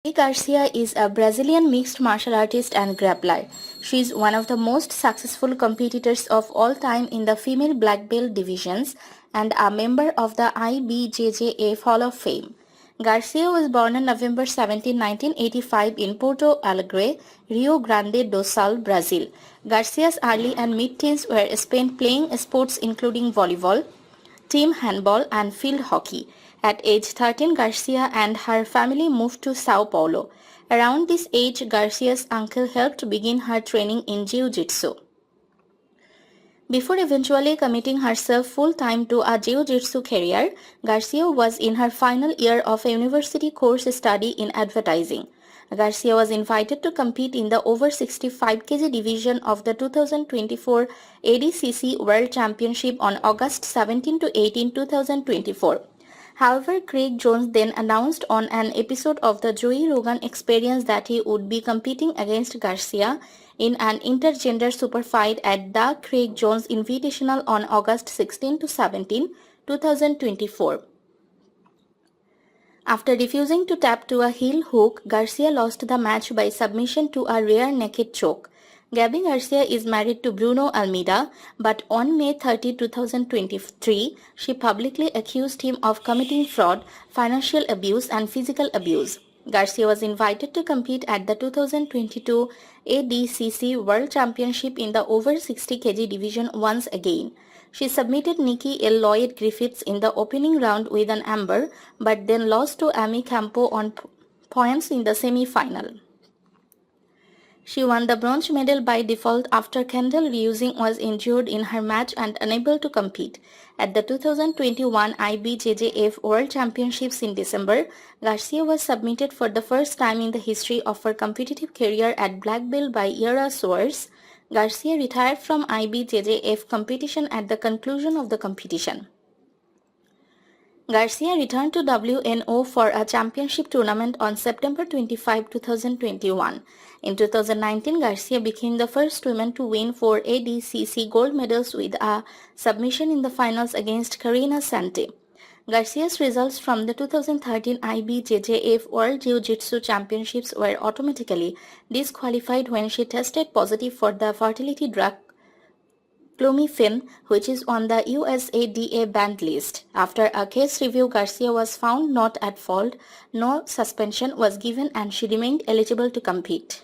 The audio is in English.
Gabi Garcia is a Brazilian mixed martial artist and grappler. She is one of the most successful competitors of all time in the female black belt divisions and a member of the IBJJF Hall of Fame. Garcia was born on November 17, 1985 in Porto, Alegre, Rio Grande do Sul, Brazil. Garcia's early and mid-teens were spent playing sports including volleyball, team handball and field hockey. At age 13, Garcia and her family moved to São Paulo. Around this age, Garcia's uncle helped begin her training in jiu-jitsu. Before eventually committing herself full-time to a jiu-jitsu career, Garcia was in her final year of a university course study in advertising. Garcia was invited to compete in the over 65 kg division of the 2024 ADCC World Championship on August 17 to 18, 2024. However, Craig Jones then announced on an episode of the Joey Rogan Experience that he would be competing against Garcia in an intergender super fight at the Craig Jones Invitational on August 16 to 17, 2024. After refusing to tap to a heel hook, Garcia lost the match by submission to a rear naked choke. Gabi Garcia is married to Bruno Almeida, but on May 30, 2023, she publicly accused him of committing fraud, financial abuse and physical abuse. Garcia was invited to compete at the 2022 ADCC World Championship in the over 60 kg division once again. She submitted Nikki L. Lloyd Griffiths in the opening round with an amber, but then lost to Amy Campo on points in the semi-final. She won the bronze medal by default after Kendall Reusing was injured in her match and unable to compete. At the 2021 IBJJF World Championships in December, Garcia was submitted for the first time in the history of her competitive career at black belt by Ira Soares. Garcia retired from IBJJF competition at the conclusion of the competition. Garcia returned to WNO for a championship tournament on September 25, 2021. In 2019, Garcia became the first woman to win 4 ADCC gold medals with a submission in the finals against Karina Sante. Garcia's results from the 2013 IBJJF World Jiu-Jitsu Championships were automatically disqualified when she tested positive for the fertility drug clomiphene, which is on the USADA banned list. After a case review, Garcia was found not at fault, no suspension was given and she remained eligible to compete.